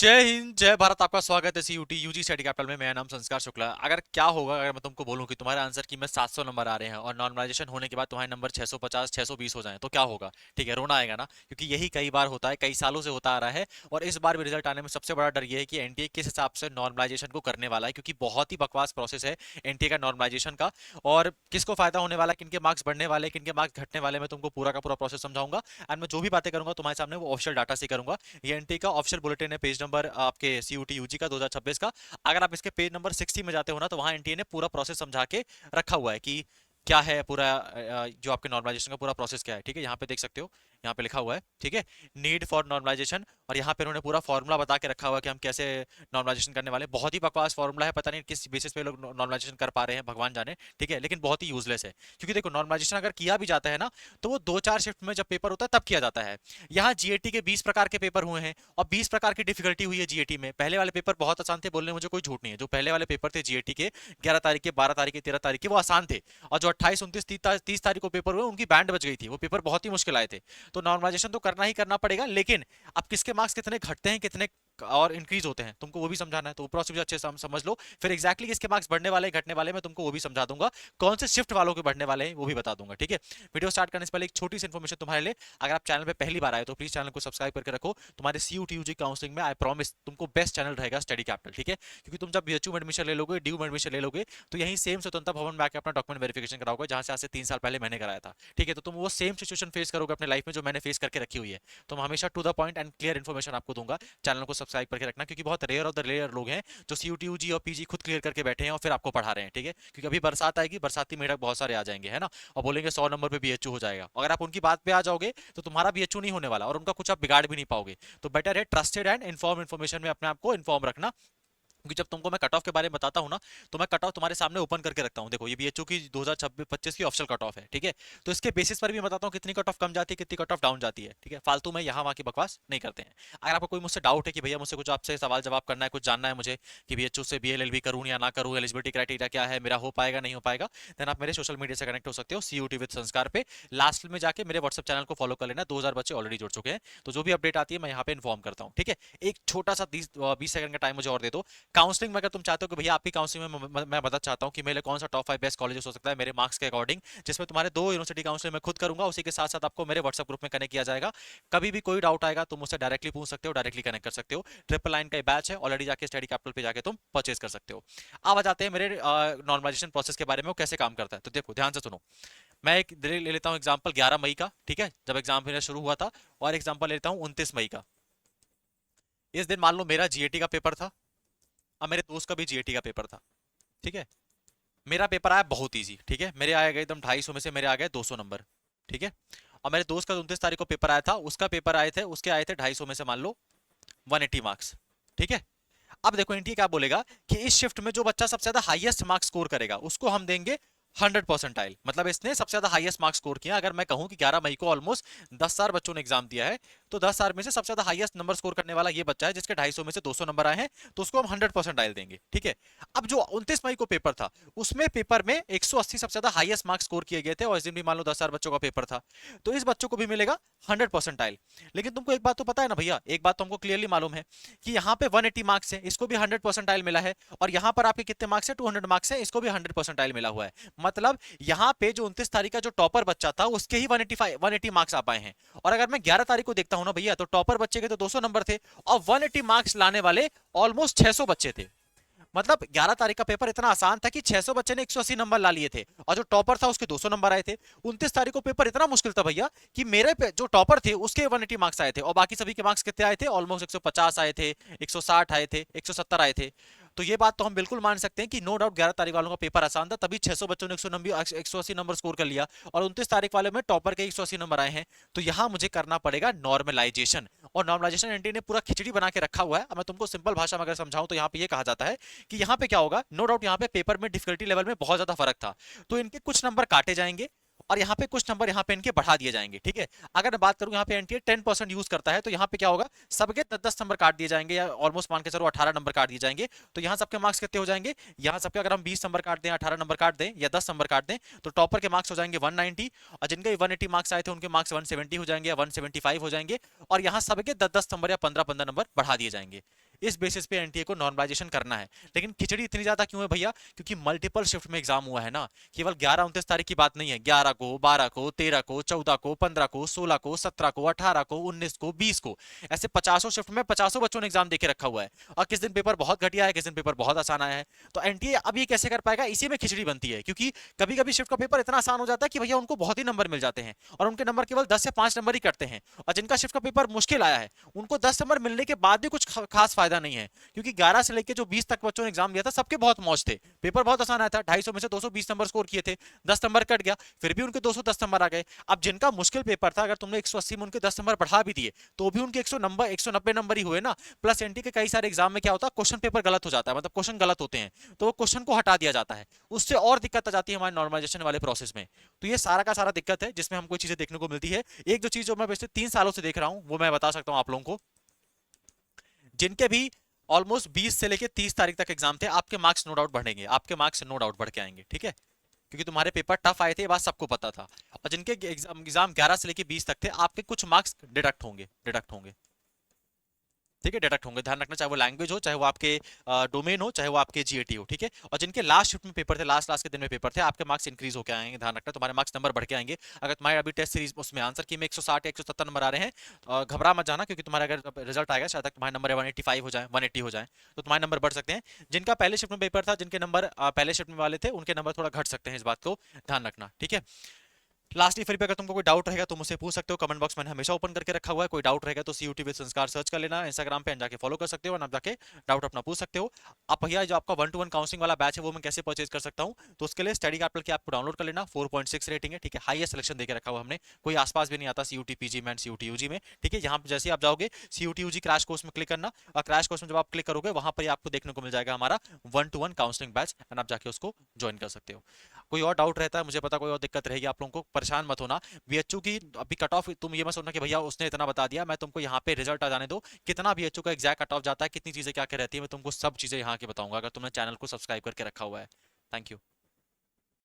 जय हिंद जय भारत। आपका स्वागत है सीयूटी यूजी स्टडी कैपिटल में। मेरा नाम संस्कार शुक्ला। अगर क्या होगा अगर मैं तुमको बोलूं कि तुम्हारे आंसर की में 700 नंबर आ रहे हैं और नॉर्मलाइजेशन होने के बाद तुम्हारे नंबर 650 620 हो जाएं तो क्या होगा? ठीक है, रोना आएगा ना, क्योंकि यही कई बार होता है, कई सालों से होता आ रहा है। और इस बार भी रिजल्ट आने में सबसे बड़ा डर ये है कि एनटीए किस हिसाब से नॉर्मलाइजेशन को करने वाला है, क्योंकि बहुत ही बकवास प्रोसेस है एनटीए का नॉर्मलाइजेशन का। और किसको फायदा होने वाला है, किनके मार्क्स बढ़ने वाले, किनके मार्क्स घटने वाले, मैं तुमको पूरा का पूरा प्रोसेस समझाऊंगा। एंड मैं जो भी बातें करूंगा तुम्हारे सामने वो ऑफिशियल डाटा से करूंगा। ये एनटी का ऑफिशियल बुलेटिन है, पेज नंबर आपके सीयूटी यूजी का 2026 का। अगर आप इसके पेज नंबर 60 में जाते हो ना, तो वहां एनटीए ने पूरा प्रोसेस समझा के रखा हुआ है कि क्या है पूरा जो आपके नॉर्मलाइजेशन का पूरा प्रोसेस क्या है। ठीक है, यहाँ पे देख सकते हो, यहाँ पे लिखा हुआ है। ठीक है, नीड फॉर नॉर्मलाइजेशन। और यहाँ पे उन्होंने पूरा फॉर्मूला बता के रखा हुआ है कि हम कैसे नॉर्मलाइजेशन करने वाले हैं। बहुत ही बकवास फॉर्मूला है, पता नहीं किस बेसिस पे लोग नॉर्मलाइजेशन कर पा रहे हैं, भगवान जाने। ठीक है, लेकिन बहुत ही यूजलेस है, क्योंकि देखो नॉर्मलाइजेशन अगर किया भी जाता है ना, तो वो 2-4 शिफ्ट में जब पेपर होता है तब किया जाता है। यहाँ जीएटी के 20 प्रकार के पेपर हुए हैं और 20 प्रकार की डिफिकल्टी हुई है जीएटी में। पहले वाले पेपर बहुत आसान थे, बोलने में मुझे कोई झूठ नहीं है। जो पहले वाले पेपर थे जीएटी के 11 तारीख के, 12 तारीख के, 13 तारीख के, वो आसान थे। और जो 28 29 30 तारीख को पेपर हुए उनकी बैंड बच गई थी, वो पेपर बहुत ही मुश्किल आए थे। तो नॉर्मलाइजेशन तो करना ही करना पड़ेगा, लेकिन अब किसके मार्क्स कितने घटते हैं, कितने और इंक्रीज होते हैं, तुमको वो भी समझाना है। तो वो प्रोसेस अच्छे से समझ लो, फिर एक्जैक्टली किसके मार्क्स बढ़ने वाले घटने वाले मैं तुमको वो भी समझा दूंगा। कौन से शिफ्ट वालों के बढ़ने वाले हैं वो भी बता दूंगा। ठीक है, वीडियो स्टार्ट करने से पहले एक छोटी सी इन्फॉर्मेशन तुम्हारे लिए। अगर आप चैनल पे पहली बार आए तो प्लीज चैनल को सब्सक्राइब करके रखो। तुम्हारे सीयूटी यूजी काउंसलिंग में आई प्रॉमिस तुमको बेस्ट चैनल रहेगा स्टडी कैपिटल। ठीक है, क्योंकि तुम जब बीएचयू में एडमिशन ले लोगे, ड्यू में एडमिशन ले लोगे, तो यही सेम स्वतंत्रता भवन में आके अपना डॉक्यूमेंट वेरिफिकेशन कराओगे, जहां से आज से 3 साल पहले मैंने कराया था। ठीक है, तो तुम वो सेम सिचुएशन फेस करोगे अपने लाइफ में जो मैंने फेस करके रखी हुई है। तो मैं हमेशा to the point and clear information आपको दूंगा। चैनल को सब्सक्राइब करके रखना, क्योंकि बहुत रेयर ऑफ द रेयर लोग हैं जो सीयूटी यूजी और पीजी खुद क्लियर करके बैठे हैं और फिर आपको पढ़ा रहे हैं। ठीक है, क्योंकि अभी बरसात आएगी, बरसाती मेढक बहुत सारे आ जाएंगे, है ना, और बोलेंगे 100 नंबर पे बीएचयू हो जाएगा। अगर आप उनकी बात पे आ जाओगे तो तुम्हारा बीएचयू नहीं होने वाला और उनका कुछ आप बिगाड़ भी नहीं पाओगे। तो बेटर है ट्रस्टेड एंड इन्फॉर्म इन्फॉर्मेशन में अपने आप को इन्फॉर्म रखना। क्योंकि जब तुमको मैं कट ऑफ के बारे में बताता हूं ना, तो मैं कट ऑफ तुम्हारे सामने ओपन करके रखता हूं। देखो ये बीएचयू की 2026-25 की ऑफिशियल कट ऑफ है। ठीक है, तो इसके बेसिस पर भी बताता हूं कितनी कट ऑफ कम जाती है, कितनी कट ऑफ डाउन जाती है। ठीक है, फालतू में यहाँ वहाँ की बकवास नहीं करते हैं। अगर आपको कोई मुझसे डाउट है कि भैया मुझसे कुछ आपसे सवाल जवाब करना है, कुछ जानना है मुझे कि बीएचयू से बीएलएलबी करूं या ना करूं, एलिजिबिलिटी क्राइटेरिया क्या है, मेरा हो पाएगा नहीं हो पाएगा, देन आप मेरे सोशल मीडिया से कनेक्ट हो सकते हो सीयूटी विद संस्कार पे। लास्ट में जाके मेरे व्हाट्सएप चैनल को फॉलो कर लेना, 2000 बच्चे ऑलरेडी जुड़ चुके हैं। तो जो भी अपडेट आती है मैं यहाँ पे इन्फॉर्म करता हूँ। ठीक है, एक छोटा सा 20 सेकंड का टाइम मुझे और दे दो। काउंसलिंग में अगर तुम चाहते हो कि भैया आपकी काउंसलिंग में मैं मदद चाहता हूं कि मेरे कौन सा टॉप 5 बेस्ट कॉलेजेस हो सकता है मेरे मार्क्स के अकॉर्डिंग, जिसमें तुम्हारे 2 यूनिवर्सिटी काउंसलिंग मैं खुद करूंगा, उसी के साथ साथ आपको मेरे व्हाट्सएप ग्रुप में कनेक्ट किया जाएगा। कभी भी कोई डाउट आएगा तुम मुझसे डायरेक्टली पूछ सकते हो, डायरेक्टली कनेक्ट कर सकते हो। ट्रिपल लाइन का बैच है ऑलरेडी, जाके स्टडी कैपिटल पे जाके तुम परचेज कर सकते हो। अब आ जाते हैं मेरे नॉर्मलाइजेशन प्रोसेस के बारे में, वो कैसे काम करता है। तो देखो ध्यान से सुनो, मैं एक ले लेता हूँ एग्जाम्पल 11 मई का। ठीक है, जब एग्जाम मेरा शुरू हुआ था, और एग्जाम्पल लेता हूँ 29 मई का। इस दिन मान लो मेरा जीएटी का पेपर था, अब मेरे दोस्त का भी जीएटी का पेपर था। ठीक है, मेरा पेपर आया बहुत इजी। ठीक है, मेरे आए गए एकदम 250 में से मेरे आ गए 200 नंबर। ठीक है, और मेरे दोस्त का 29 तारीख को पेपर आया था, उसका पेपर आए थे, उसके आए थे 250 में से मान लो 180 मार्क्स। ठीक है, अब देखो एनटीए क्या बोलेगा कि इस शिफ्ट में जो बच्चा सबसे ज्यादा हाईएस्ट मार्क्स स्कोर करेगा उसको हम देंगे 100 परसेंटाइल। मतलब इसने सबसे ज्यादा हाईएस्ट मार्क्स स्कोर किया। अगर मैं कहूं कि 11 मई को ऑलमोस्ट 10,000 बच्चों ने एग्जाम दिया है, तो 10,000 में से सबसे ज्यादा हाईएस्ट नंबर स्कोर करने वाला ये बच्चा है जिसके 250 में से 200 नंबर आए हैं, तो उसको हम 100 परसेंटाइल देंगे। ठीक है, अब जो 29 मई को पेपर था, उसमें पेपर में 180 सबसे ज्यादा हाईएस्ट मार्क्स स्कोर किए गए थे, और इस दिन भी मान लो 10,000 बच्चों का पेपर था, तो इस बच्चों को भी मिलेगा 100 परसेंटाइल। लेकिन तुमको एक बात तो पता है ना भैया, एक बात तो हमको क्लियरली मालूम है कि यहाँ पे 180 मार्क्स है, इसको भी 100 परसेंटाइल मिला है, और यहाँ पर आपके कितने मार्क्स है, 200 मार्क्स है, इसको भी 100 परसेंटाइल मिला हुआ है। मतलब यहाँ पे जो 29 तारीख का जो टॉपर बच्चा था उसके ही 180 मार्क्स आ पाए हैं। और अगर मैं 11 तारीख को देखता हूं ना भैया, तो टॉपर बच्चे के तो 200 नंबर थे, और 180 मार्क्स लाने वाले ऑलमोस्ट 600 बच्चे थे। मतलब 11 तारीख का पेपर इतना आसान था कि 600 बच्चे ने 180 नंबर ला लिए थे, और जो टॉपर था उसके 200 नंबर आए थे। 29 तारीख को पेपर इतना मुश्किल था भैया कि मेरे पे जो टॉपर थे उसके 180 मार्क्स आए थे, और बाकी सभी के मार्क्स कितने आए थे, ऑलमोस्ट 150 आए थे, 160 आए थे, 170 आए थे। तो ये बात तो हम बिल्कुल मान सकते हैं कि नो डाउट 11 तारीख वालों का पेपर आसान था, तभी 600 बच्चों ने 180 नंबर स्कोर कर लिया, और 29 तारीख वाले में टॉपर के 180 नंबर आए हैं। तो यहां मुझे करना पड़ेगा नॉर्मलाइजेशन, और नॉर्मलाइजेशन एनटी ने पूरा खिचड़ी बना के रखा हुआ है। अब मैं तुमको सिंपल भाषा में अगर समझाऊं तो यहाँ पे ये कहा जाता है कि यहाँ पे क्या होगा, नो डाउट यहाँ पे पेपर में डिफिकल्टी लेवल में बहुत ज्यादा फर्क था, तो इनके कुछ नंबर काटे जाएंगे और यहाँ पे कुछ नंबर यहाँ पे इनके बढ़ा दिए जाएंगे। ठीक है, अगर मैं बात करूं यहाँ पे एनटीए 10% यूज करता है, तो यहाँ पे क्या होगा, सबके 10-10 नंबर काट दिए जाएंगे, या ऑलमोस्ट मान के चलो 18 नंबर काट दिए जाएंगे। तो यहाँ सबके मार्क्स कितने हो जाएंगे, यहाँ सबके अगर हम 20 नंबर काट दें, 18 नंबर काट दें, या 10 नंबर काट दें, तो टॉपर के मार्क्स हो जाएंगे 190, और जिनके 180 मार्क्स आए थे उनके मार्क्स 170 हो जाएंगे या 175 हो जाएंगे, और यहाँ सबके 10-10 नंबर या 15-15 नंबर बढ़ा दिए जाएंगे। इस बेसिस पे एनटीए को नॉर्मलाइजेशन करना है। लेकिन खिचड़ी इतनी ज्यादा क्यों है भैया? क्योंकि मल्टीपल शिफ्ट में एग्जाम हुआ है ना, केवल 11-29 तारीख की बात नहीं है, 11 को, 12 को, 13 को, 14 को, 15 को, 16 को, 17 को, 18 को, 19 को, 20 को, ऐसे 50 शिफ्ट में 50 बच्चों ने एग्जाम देके रखा हुआ है। और किस दिन पेपर बहुत घटिया है, किस दिन पेपर बहुत आसान आया है। तो एनटीए अब ये कैसे कर पाएगा? इसी में खिचड़ी बनती है, क्योंकि कभी कभी शिफ्ट का पेपर इतना आसान हो जाता है कि भैया उनको बहुत ही नंबर मिल जाते हैं, और उनके नंबर केवल 10 से 5 नंबर ही कटते हैं। और जिनका शिफ्ट का पेपर मुश्किल आया है, उनको 10 नंबर मिलने के बाद भी कुछ खास फायदा नहीं है, क्योंकि 11 से लेकर जो 20 तक बच्चों ने एग्जाम दिया था, सबके बहुत मौज थे, पेपर बहुत आसान आया था, 250 में से 220 नंबर स्कोर किए थे, 10 नंबर कट गया, फिर भी उनके 210 नंबर आ गए। अब जिनका मुश्किल पेपर था, अगर तुमने 180 में उनके 10 नंबर बढ़ा भी दिए, तो भी उनके 190 नंबर ही हुए ना। प्लस एनटी के कई सारे एग्जाम में क्या होता है, क्वेश्चन पेपर गलत हो जाता है, मतलब क्वेश्चन गलत होते हैं, तो वो क्वेश्चन को हटा दिया जाता है, उससे और दिक्कत आ जाती है हमारे नॉर्मलाइजेशन वाले प्रोसेस में। तो ये सारा का सारा दिक्कत है, जिसमें हमको चीजें देखने को मिलती है। एक जो चीज जो मैं पिछले 3 सालों से देख रहा हूं, वो मैं बता सकता हूं आप लोगों को, जिनके भी ऑलमोस्ट 20 से लेके 30 तारीख तक एग्जाम थे, आपके मार्क्स नो डाउट बढ़ेंगे, आपके मार्क्स नो डाउट बढ़ के आएंगे, ठीक है, क्योंकि तुम्हारे पेपर टफ आए थे, ये बात सबको पता था। और जिनके एग्जाम 11 से लेके 20 तक थे, आपके कुछ मार्क्स डिडक्ट होंगे, ठीक है, डिडक्ट होंगे, ध्यान रखना, चाहे वो लैंग्वेज हो, चाहे वो आपके डोमेन हो, चाहे वो आपके जीएटी हो, ठीक है। और जिनके लास्ट शिफ्ट में पेपर थे, लास्ट लास्ट के दिन में पेपर थे, आपके मार्क्स इंक्रीज होकर आएंगे, ध्यान रखना, तुम्हारे मार्क्स नंबर बढ़ के आएंगे। अगर तुम्हारे अभी टेस्ट सीरीज उसमें आंसर की में 160 या 170 नंबर आ रहे हैं, घबरा मत जाना, क्योंकि तुम्हारा अगर रिजल्ट आएगा, शायद तक तुम्हारे नंबर 185 हो जाए, 180 हो जाए, तो तुम्हारे नंबर बढ़ सकते हैं। जिनका पहले शिफ्ट में पेपर था, जिनके नंबर पहले शिफ्ट में वाले थे, उनके नंबर थोड़ा घट सकते हैं, इस बात को ध्यान रखना, ठीक है। लास्टली फिर भी अगर तुमको कोई डाउट रहेगा तो मुझसे पूछ सकते हो, कमेंट बॉक्स मैंने हमेशा ओपन करके रखा हुआ है, कोई डाउट रहेगा तो सीयूटी विद संस्कार सर्च कर लेना, इंस्टाग्राम पे जाके फॉलो कर सकते हो, और आप जाके डाउट अपना पूछ सकते हो। आप भैया जो आपका 1-to-1 काउंसलिंग वाला बैच है, वो मैं कैसे परचेज कर सकता हूँ? तो उसके लिए स्टडी कैपिटल की ऐप को डाउनलोड कर लेना, 4.6 रेटिंग है, ठीक है, हाईएस्ट सिलेक्शन देके रखा हुआ हमने, कोई आसपास भी नहीं आता सीयूटी पीजी में, सीयूटी यूजी में, ठीक है। यहाँ पे जैसे आप जाओगे सीयूटी यूजी क्रैश कोर्स में क्लिक करना, और क्रैश कोर्स में जब आप क्लिक करोगे, वहां पर आपको देखने को मिल जाएगा हमारा 1-to-1 काउंसलिंग बैच, एंड आप जाके उसको ज्वाइन कर सकते हो। कोई और डाउट रहता है, मुझे पता कोई और दिक्कत रहेगी आप लोगों को, परेशान मत होना। बीएचयू की अभी कट ऑफ तुम ये मत सोचना कि भैया उसने इतना बता दिया, मैं तुमको यहाँ पे रिजल्ट आ जाने दो, कितना बीएचयू का एग्जैक्ट कट ऑफ जाता है, कितनी चीजें क्या क्या रहती है, मैं तुमको सब चीजें यहाँ के बताऊंगा, अगर तुमने चैनल को सब्सक्राइब करके रखा हुआ है। Thank you.